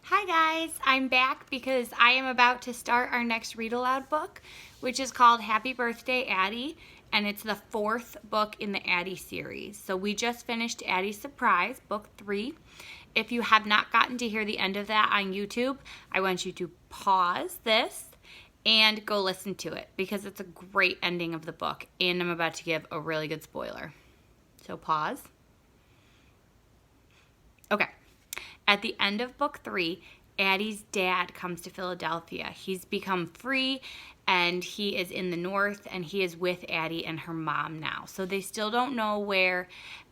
Hi guys, I'm back because I am about to start our next read aloud book, which is called Happy Birthday, Addy, and it's the fourth book in the Addy series. So we just finished Addy's Surprise, book 3. If you have not gotten to hear the end of that on YouTube, I want you to pause this and go listen to it because it's a great ending of the book, and I'm about to give a really good spoiler. So pause. Okay. At the end of book 3, Addy's dad comes to Philadelphia. He's become free and he is in the north and he is with Addy and her mom now. So they still don't know where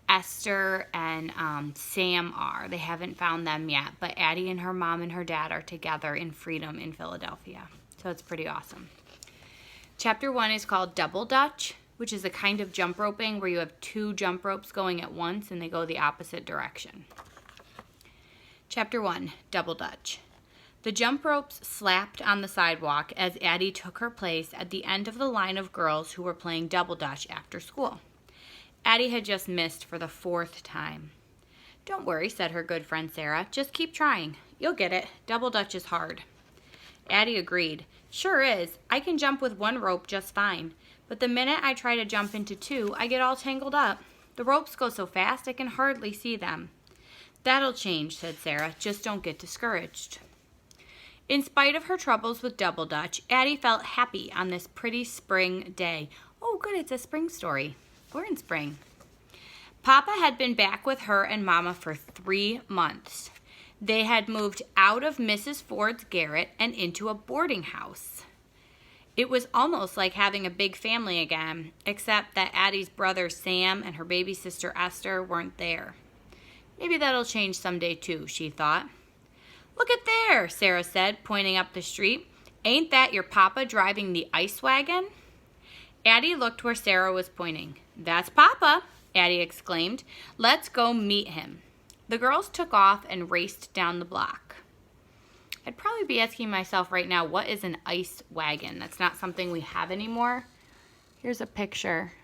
Esther and Sam are. They haven't found them yet, but Addy and her mom and her dad are together in freedom in Philadelphia. So it's pretty awesome. Chapter 1 is called Double Dutch, which is a kind of jump roping where you have 2 jump ropes going at once and they go the opposite direction. Chapter 1, Double Dutch. The jump ropes slapped on the sidewalk as Addy took her place at the end of the line of girls who were playing double dutch after school. Addy had just missed for the 4th time. "Don't worry," said her good friend Sarah. "Just keep trying. You'll get it. Double dutch is hard." Addy agreed. "Sure is. I can jump with 1 rope just fine. But the minute I try to jump into 2, I get all tangled up. The ropes go so fast I can hardly see them." "That'll change," said Sarah. "Just don't get discouraged." In spite of her troubles with double dutch, Addy felt happy on this pretty spring day. Oh, good, it's a spring story. We're in spring. Papa had been back with her and Mama for 3 months. They had moved out of Mrs. Ford's garret and into a boarding house. It was almost like having a big family again, except that Addy's brother Sam and her baby sister Esther weren't there. Maybe that'll change someday too, she thought. "Look at there," Sarah said, pointing up the street. "Ain't that your papa driving the ice wagon?" Addy looked where Sarah was pointing. "That's Papa," Addy exclaimed. "Let's go meet him." The girls took off and raced down the block. I'd probably be asking myself right now, what is an ice wagon? That's not something we have anymore. Here's a picture.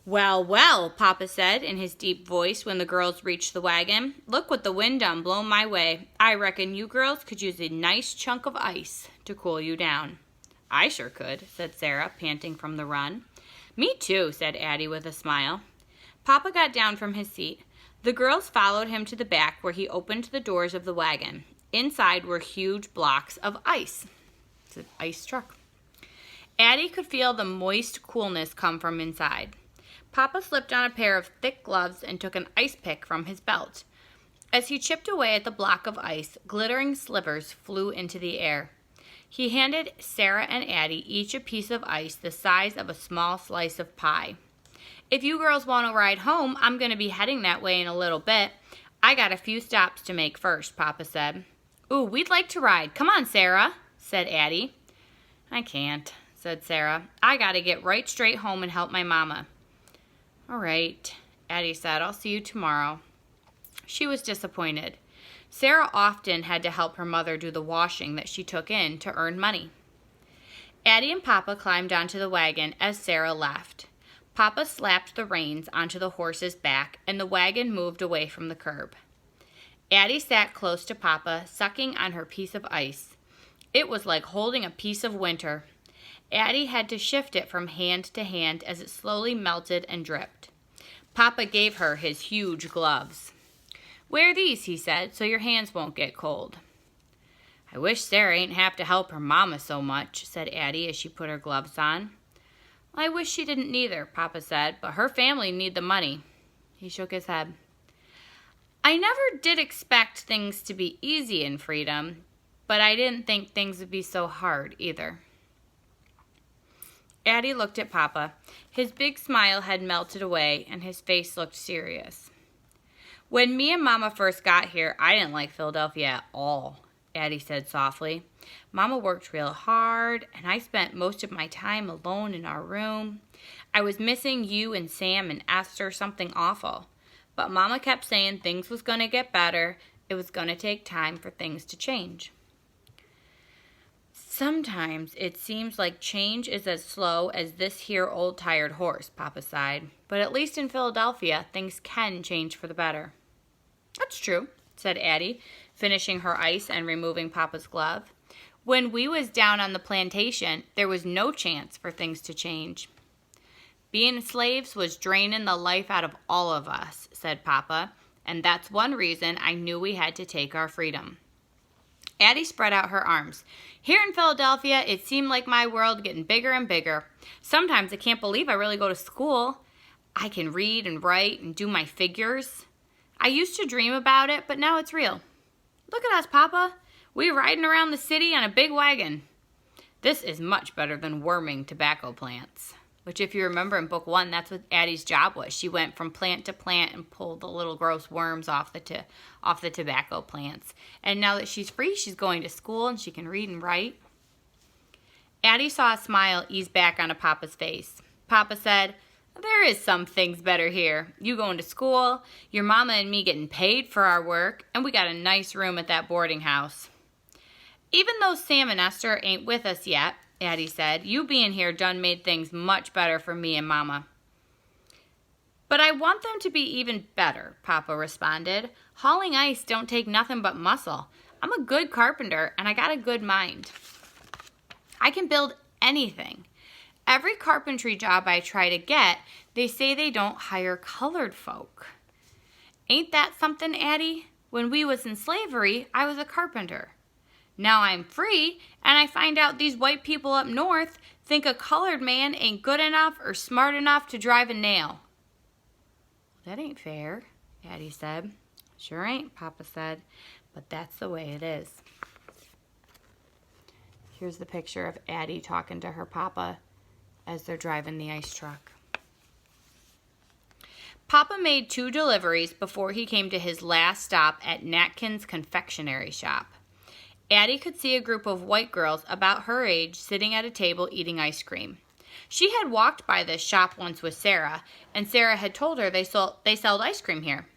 "Well, well," Papa said in his deep voice when the girls reached the wagon. "Look what the wind done blown my way. I reckon you girls could use a nice chunk of ice to cool you down." "I sure could," said Sarah, panting from the run. "Me too," said Addy with a smile. Papa got down from his seat. The girls followed him to the back where he opened the doors of the wagon. Inside were huge blocks of ice. It's an ice truck. Addy could feel the moist coolness come from inside. Papa slipped on a pair of thick gloves and took an ice pick from his belt. As he chipped away at the block of ice, glittering slivers flew into the air. He handed Sarah and Addy each a piece of ice the size of a small slice of pie. "If you girls want to ride home, I'm going to be heading that way in a little bit. I got a few stops to make first," Papa said. "Ooh, we'd like to ride. Come on, Sarah," said Addy. "I can't," said Sarah. "I got to get right straight home and help my mama." "All right," Addy said. "I'll see you tomorrow." She was disappointed. Sarah often had to help her mother do the washing that she took in to earn money. Addy and Papa climbed onto the wagon as Sarah left. Papa slapped the reins onto the horse's back, and the wagon moved away from the curb. Addy sat close to Papa, sucking on her piece of ice. It was like holding a piece of winter. Addy had to shift it from hand to hand as it slowly melted and dripped. Papa gave her his huge gloves. "Wear these," he said, "so your hands won't get cold." "I wish Sarah ain't have to help her mama so much," said Addy as she put her gloves on. "I wish she didn't neither," Papa said, "but her family need the money." He shook his head. "I never did expect things to be easy in freedom, but I didn't think things would be so hard either." Addy looked at Papa. His big smile had melted away, and his face looked serious. "When me and Mama first got here, I didn't like Philadelphia at all," Addy said softly. "Mama worked real hard, and I spent most of my time alone in our room. I was missing you and Sam and Esther something awful. But Mama kept saying things was going to get better. It was going to take time for things to change." "Sometimes it seems like change is as slow as this here old tired horse," Papa sighed. "But at least in Philadelphia, things can change for the better." That's true, said Addie, finishing her ice and removing Papa's glove. When we was down on the plantation, there was no chance for things to change. Being slaves was draining the life out of all of us, said Papa, and that's one reason I knew we had to take our freedom. Addie spread out her arms. Here in Philadelphia, it seemed like my world getting bigger and bigger. Sometimes I can't believe I really go to school. I can read and write and do my figures. I used to dream about it, but now it's real. Look at us, Papa. We're riding around the city on a big wagon. This is much better than worming tobacco plants. Which, if you remember in book 1, that's what Addie's job was. She went from plant to plant and pulled the little gross worms off the tobacco plants. And now that she's free, she's going to school and she can read and write. Addie saw a smile ease back onto Papa's face. Papa said, there is some things better here. You going to school, your mama and me getting paid for our work, and we got a nice room at that boarding house. Even though Sam and Esther ain't with us yet, Addie said, you being here done made things much better for me and Mama. But I want them to be even better, Papa responded. Hauling ice don't take nothing but muscle. I'm a good carpenter, and I got a good mind. I can build anything. Every carpentry job I try to get, they say they don't hire colored folk. Ain't that something, Addie? When we was in slavery, I was a carpenter. Now I'm free, and I find out these white people up north think a colored man ain't good enough or smart enough to drive a nail. That ain't fair, Addie said. Sure ain't, Papa said, but that's the way it is. Here's the picture of Addie talking to her Papa as they're driving the ice truck. Papa made 2 deliveries before he came to his last stop at Natkin's confectionery shop. Addie could see a group of white girls about her age sitting at a table eating ice cream. She had walked by this shop once with Sarah, and Sarah had told her they sold ice cream here.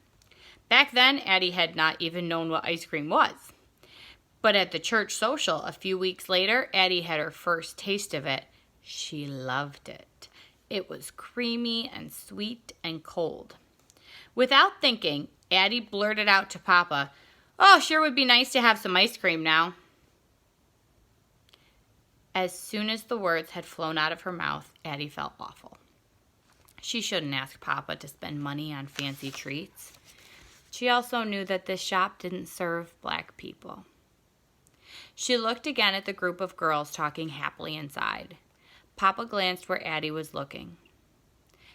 Back then, Addie had not even known what ice cream was. But at the church social a few weeks later, Addie had her first taste of it. She loved it. It was creamy and sweet and cold. Without thinking, Addie blurted out to Papa, "Oh, sure would be nice to have some ice cream now." As soon as the words had flown out of her mouth, Addie felt awful. She shouldn't ask Papa to spend money on fancy treats. She also knew that this shop didn't serve black people. She looked again at the group of girls talking happily inside. Papa glanced where Addie was looking.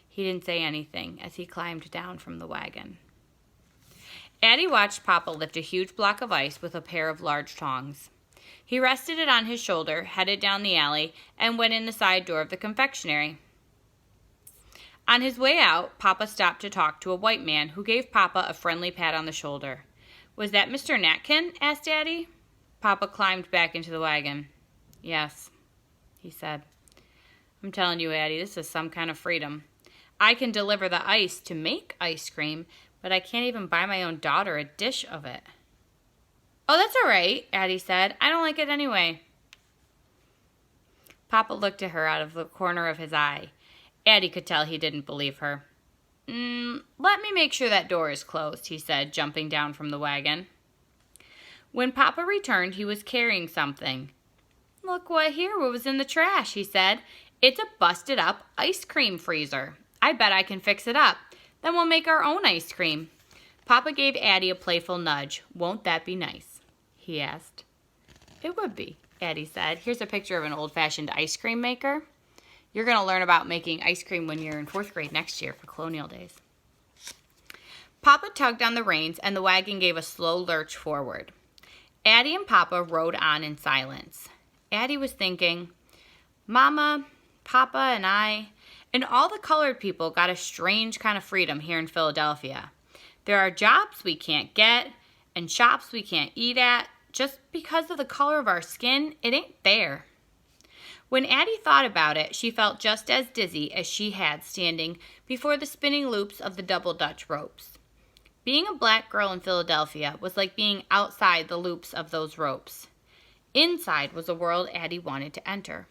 He didn't say anything as he climbed down from the wagon. Addie watched Papa lift a huge block of ice with a pair of large tongs. He rested it on his shoulder, headed down the alley, and went in the side door of the confectionery. On his way out, Papa stopped to talk to a white man who gave Papa a friendly pat on the shoulder. "Was that Mr. Natkin?" asked Addie. Papa climbed back into the wagon. "Yes," he said. "I'm telling you, Addie, this is some kind of freedom. I can deliver the ice to make ice cream, but I can't even buy my own daughter a dish of it." "Oh, that's all right," Addie said. "I don't like it anyway." Papa looked at her out of the corner of his eye. Addie could tell he didn't believe her. "Let me make sure that door is closed," he said, jumping down from the wagon. When Papa returned, he was carrying something. "Look what was in the trash," he said. "It's a busted up ice cream freezer. I bet I can fix it up. Then we'll make our own ice cream." Papa gave Addie a playful nudge. "Won't that be nice?" he asked. "It would be," Addie said. "Here's a picture of an old-fashioned ice cream maker. You're going to learn about making ice cream when you're in 4th grade next year for Colonial Days." Papa tugged on the reins, and the wagon gave a slow lurch forward. Addie and Papa rode on in silence. Addie was thinking, Mama, Papa, and I, and all the colored people got a strange kind of freedom here in Philadelphia. There are jobs we can't get and shops we can't eat at. Just because of the color of our skin, it ain't fair. When Addie thought about it, she felt just as dizzy as she had standing before the spinning loops of the double Dutch ropes. Being a black girl in Philadelphia was like being outside the loops of those ropes. Inside was a world Addie wanted to enter.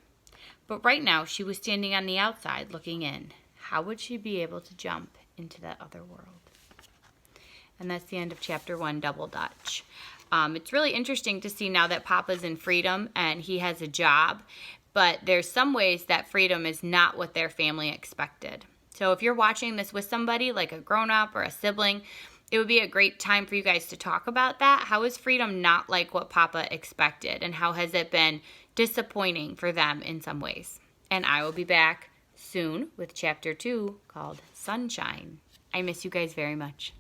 But right now she was standing on the outside looking in. How would she be able to jump into that other world? And that's the end of chapter 1, Double Dutch. It's really interesting to see now that Papa's in freedom and he has a job, but there's some ways that freedom is not what their family expected. So if you're watching this with somebody, like a grown-up or a sibling, it would be a great time for you guys to talk about that. How is freedom not like what Papa expected, and how has it been disappointing for them in some ways? And I will be back soon with chapter 2 called Sunshine. I miss you guys very much.